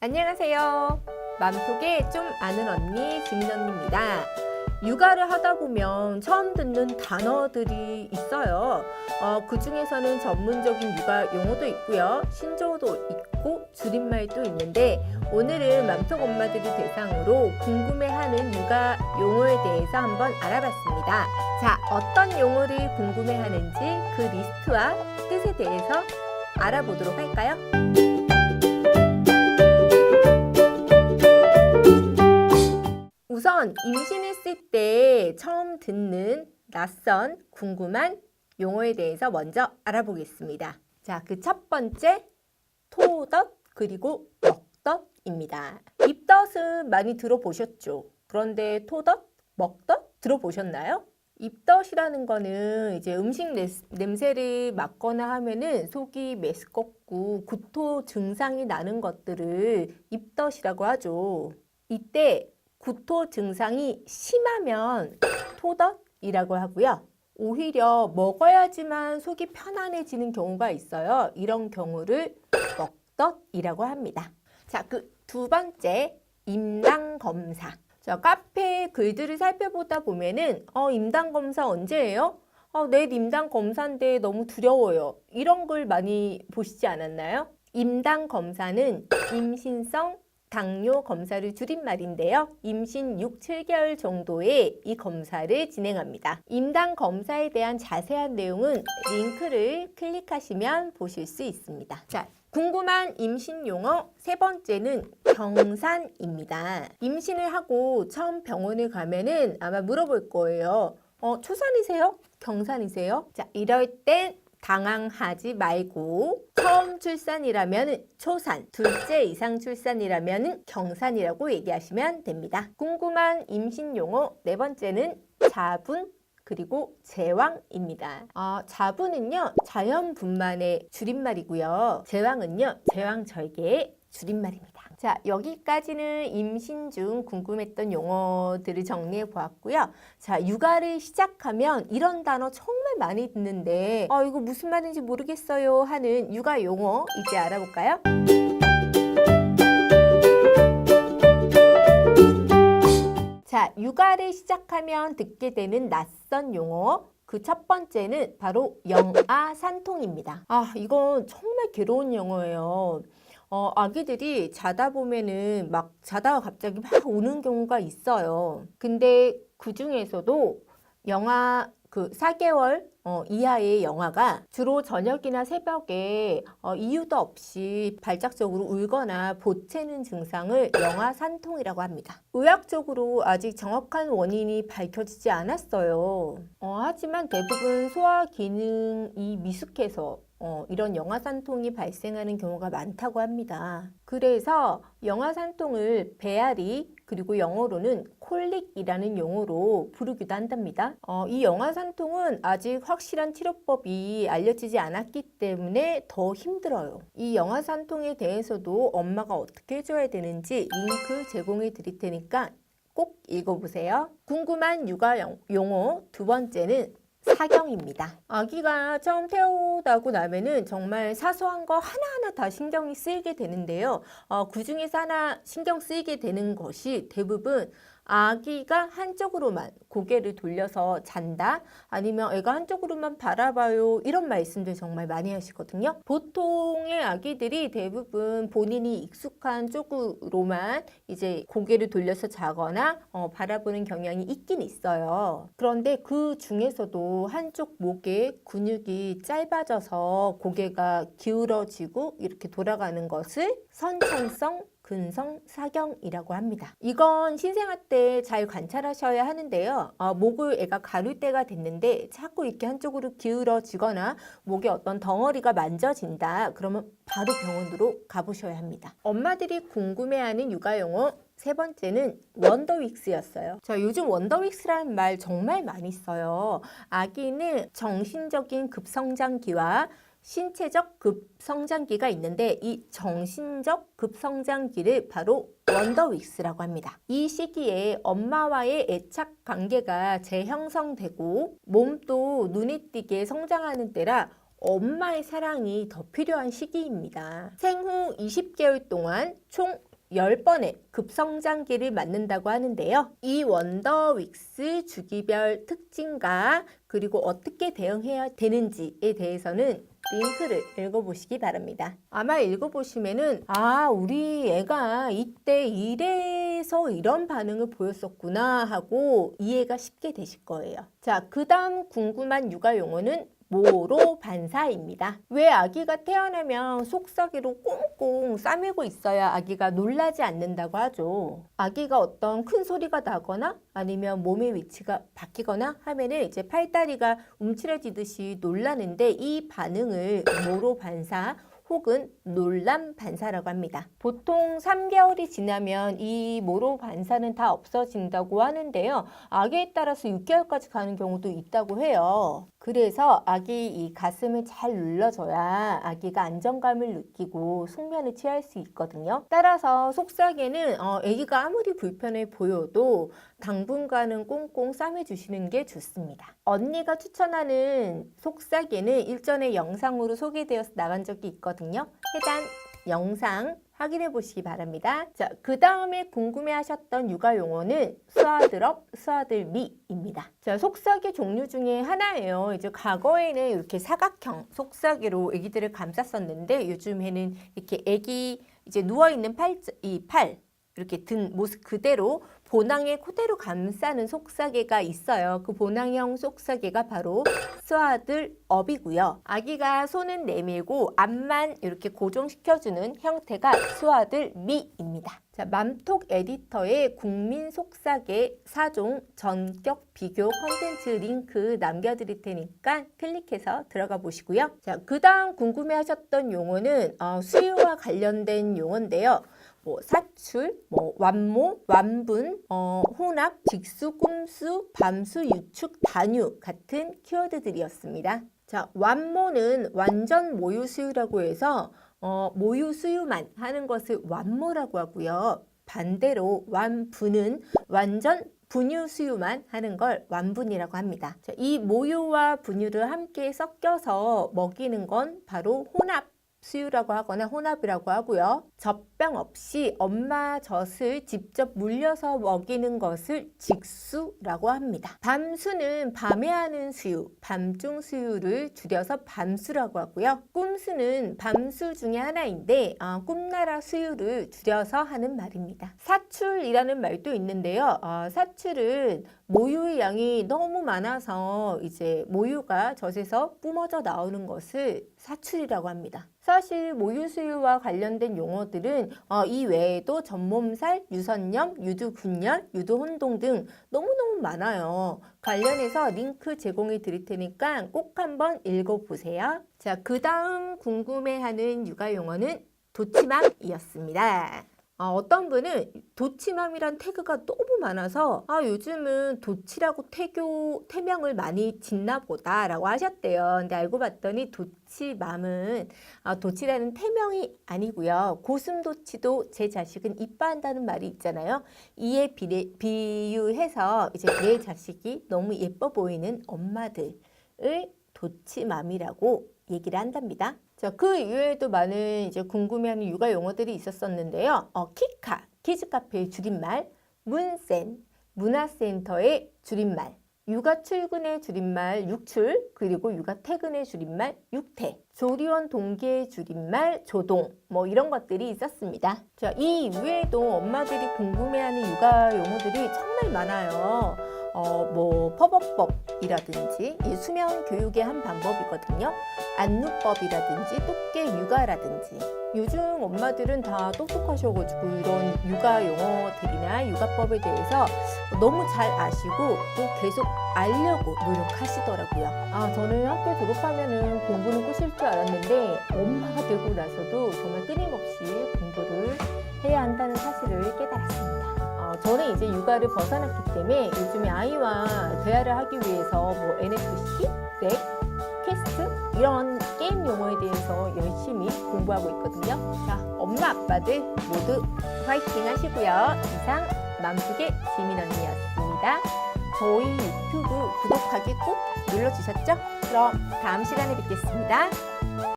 안녕하세요. 맘속에 좀 아는 언니 지민 언니입니다. 육아를 하다 보면 처음 듣는 단어들이 있어요. 그 중에서는 전문적인 육아 용어도 있고요. 신조어도 있고 줄임말도 있는데 오늘은 맘속 엄마들이 대상으로 궁금해하는 육아 용어에 대해서 한번 알아봤습니다. 자, 어떤 용어를 궁금해하는지 그 리스트와 뜻에 대해서 알아보도록 할까요? 우선 임신했을 때 처음 듣는 낯선 궁금한 용어에 대해서 먼저 알아보겠습니다. 자, 그 첫 번째 토덧 그리고 먹덧입니다. 입덧은 많이 들어보셨죠? 그런데 토덧, 먹덧 들어보셨나요? 입덧이라는 거는 이제 음식 냄새를 맡거나 하면은 속이 메스껍고 구토 증상이 나는 것들을 입덧이라고 하죠. 이때 구토 증상이 심하면 토덧이라고 하고요. 오히려 먹어야지만 속이 편안해지는 경우가 있어요. 이런 경우를 먹덧이라고 합니다. 자, 그 두 번째 임당검사. 자, 카페 글들을 살펴보다 보면은 임당검사 언제예요? 내일 임당검사인데 너무 두려워요. 이런 글 많이 보시지 않았나요? 임당검사는 임신성 당뇨 검사를 줄임말인데요. 임신 6, 7개월 정도에 이 검사를 진행합니다. 임당 검사에 대한 자세한 내용은 링크를 클릭하시면 보실 수 있습니다. 자, 궁금한 임신 용어 세 번째는 경산입니다. 임신을 하고 처음 병원에 가면은 아마 물어볼 거예요. 초산이세요? 경산이세요? 자, 이럴 땐 당황하지 말고 처음 출산이라면 초산, 둘째 이상 출산이라면 경산이라고 얘기하시면 됩니다. 궁금한 임신 용어 네 번째는 자분 그리고 제왕입니다. 자분은요 자연분만의 줄임말이고요. 제왕은요 제왕절개의 줄임말입니다. 자, 여기까지는 임신 중 궁금했던 용어들을 정리해 보았고요. 자, 육아를 시작하면 이런 단어 정말 많이 듣는데 이거 무슨 말인지 모르겠어요 하는 육아 용어 이제 알아볼까요? 자, 육아를 시작하면 듣게 되는 낯선 용어 그 첫 번째는 바로 영아산통입니다. 이건 정말 괴로운 용어예요. 아기들이 자다 보면은 막 자다가 갑자기 막 우는 경우가 있어요. 근데 그 중에서도 영아 그 4개월 이하의 영아가 주로 저녁이나 새벽에 이유도 없이 발작적으로 울거나 보채는 증상을 영아산통이라고 합니다. 의학적으로 아직 정확한 원인이 밝혀지지 않았어요. 하지만 대부분 소화 기능이 미숙해서 이런 영아산통이 발생하는 경우가 많다고 합니다. 그래서 영아산통을 배앓이 그리고 영어로는 콜릭이라는 용어로 부르기도 한답니다. 이 영아산통은 아직 확실한 치료법이 알려지지 않았기 때문에 더 힘들어요. 이 영아산통에 대해서도 엄마가 어떻게 해줘야 되는지 링크 제공해 드릴 테니까 꼭 읽어보세요. 궁금한 육아 용어 두 번째는 사경입니다. 아기가 처음 태어나고 나면은 정말 사소한 거 하나하나 다 신경이 쓰이게 되는데요. 그 중에서 하나 신경 쓰이게 되는 것이 대부분 아기가 한쪽으로만 고개를 돌려서 잔다 아니면 애가 한쪽으로만 바라봐요 이런 말씀들 정말 많이 하시거든요. 보통의 아기들이 대부분 본인이 익숙한 쪽으로만 이제 고개를 돌려서 자거나 바라보는 경향이 있긴 있어요. 그런데 그 중에서도 한쪽 목의 근육이 짧아져서 고개가 기울어지고 이렇게 돌아가는 것을 선천성 근성 사경이라고 합니다. 이건 신생아 때 잘 관찰하셔야 하는데요. 목을 애가 가릴 때가 됐는데 자꾸 이렇게 한쪽으로 기울어지거나 목에 어떤 덩어리가 만져진다. 그러면 바로 병원으로 가보셔야 합니다. 엄마들이 궁금해하는 육아용어 세 번째는 원더윅스였어요. 자, 요즘 원더윅스라는 말 정말 많이 써요. 아기는 정신적인 급성장기와 신체적 급성장기가 있는데 이 정신적 급성장기를 바로 원더윅스라고 합니다. 이 시기에 엄마와의 애착 관계가 재형성되고 몸도 눈에 띄게 성장하는 때라 엄마의 사랑이 더 필요한 시기입니다. 생후 20개월 동안 총 10번의 급성장기를 맞는다고 하는데요. 이 원더윅스 주기별 특징과 그리고 어떻게 대응해야 되는지에 대해서는 링크를 읽어보시기 바랍니다. 아마 읽어보시면은 우리 애가 이때 이래서 이런 반응을 보였었구나 하고 이해가 쉽게 되실 거예요. 자, 그 다음 궁금한 육아 용어는 모로 반사입니다. 왜 아기가 태어나면 속삭이로 꽁꽁 싸매고 있어야 아기가 놀라지 않는다고 하죠. 아기가 어떤 큰 소리가 나거나 아니면 몸의 위치가 바뀌거나 하면은 이제 팔다리가 움츠러지듯이 놀라는데 이 반응을 모로 반사 혹은 놀람 반사라고 합니다. 보통 3개월이 지나면 이 모로 반사는 다 없어진다고 하는데요. 아기에 따라서 6개월까지 가는 경우도 있다고 해요. 그래서 아기 이 가슴을 잘 눌러줘야 아기가 안정감을 느끼고 숙면을 취할 수 있거든요. 따라서 속삭이는 아기가 아무리 불편해 보여도 당분간은 꽁꽁 싸매주시는 게 좋습니다. 언니가 추천하는 속삭이는 일전에 영상으로 소개되어서 나간 적이 있거든요. 해당 영상 확인해 보시기 바랍니다. 자, 그 다음에 궁금해하셨던 육아 용어는 스와드럽, 스와들미입니다. 자, 속삭이 종류 중에 하나예요. 이제 과거에는 이렇게 사각형 속삭이로 아기들을 감쌌었는데 요즘에는 이렇게 아기 이제 누워 있는 팔 이렇게 든 모습 그대로 보낭에 그대로 감싸는 속삭이가 있어요. 그 보낭형 속삭이가 바로 스와들업이고요. 아기가 손은 내밀고 앞만 이렇게 고정시켜주는 형태가 스와들미입니다. 자, 맘톡 에디터에 국민 속삭이 4종 전격 비교 컨텐츠 링크 남겨드릴 테니까 클릭해서 들어가 보시고요. 자, 그 다음 궁금해하셨던 용어는 수유와 관련된 용어인데요. 사출, 완모, 완분, 혼합, 직수, 꼼수, 밤수, 유축, 단유 같은 키워드들이었습니다. 자, 완모는 완전 모유 수유라고 해서 모유 수유만 하는 것을 완모라고 하고요. 반대로 완분은 완전 분유 수유만 하는 걸 완분이라고 합니다. 자, 이 모유와 분유를 함께 섞여서 먹이는 건 바로 혼합 수유라고 하거나 혼합이라고 하고요. 젖병 없이 엄마 젖을 직접 물려서 먹이는 것을 직수라고 합니다. 밤수는 밤에 하는 수유, 밤중 수유를 줄여서 밤수라고 하고요. 꿈수는 밤수 중에 하나인데 꿈나라 수유를 줄여서 하는 말입니다. 사출이라는 말도 있는데요. 사출은 모유의 양이 너무 많아서 이제 모유가 젖에서 뿜어져 나오는 것을 사출이라고 합니다. 사실 모유 수유와 관련된 용어들은 이 외에도 전몸살, 유선염, 유두분열, 유두혼동 등 너무너무 많아요. 관련해서 링크 제공해 드릴 테니까 꼭 한번 읽어보세요. 자, 그 다음 궁금해하는 육아 용어는 도치맘이었습니다. 어떤 분은 도치맘이란 태그가 너무 많아서 요즘은 도치라고 태명을 많이 짓나 보다 라고 하셨대요. 근데 알고 봤더니 도치맘은 도치라는 태명이 아니고요. 고슴도치도 제 자식은 이뻐한다는 말이 있잖아요. 이에 비유해서 이제 내 자식이 너무 예뻐 보이는 엄마들을 도치맘이라고 얘기를 한답니다. 자, 그 이외에도 많은 이제 궁금해하는 육아 용어들이 있었었는데요. 키카, 키즈카페의 줄임말, 문센, 문화센터의 줄임말, 육아 출근의 줄임말 육출, 그리고 육아 퇴근의 줄임말 육퇴, 조리원 동계의 줄임말 조동, 이런 것들이 있었습니다. 자, 이 이외에도 엄마들이 궁금해하는 육아 용어들이 정말 많아요. 퍼벅법이라든지 이 수면 교육의 한 방법이거든요. 안누법이라든지 똑개 육아라든지 요즘 엄마들은 다 똑똑하셔가지고 이런 육아 용어들이나 육아법에 대해서 너무 잘 아시고 또 계속 알려고 노력하시더라고요. 저는 학교 졸업하면은 공부는 끝일 줄 알았는데 엄마가 되고 나서도 정말 끊임없이 공부를 해야 한다는 사실을 깨달았습니다. 저는 이제 육아를 벗어났기 때문에 요즘에 아이와 대화를 하기 위해서 NFC, 렉, 퀘스트 이런 게임 용어에 대해서 열심히 공부하고 있거든요. 자, 엄마 아빠들 모두 화이팅 하시고요. 이상 맘속의 지민 언니였습니다. 저희 유튜브 구독하기 꼭 눌러주셨죠? 그럼 다음 시간에 뵙겠습니다.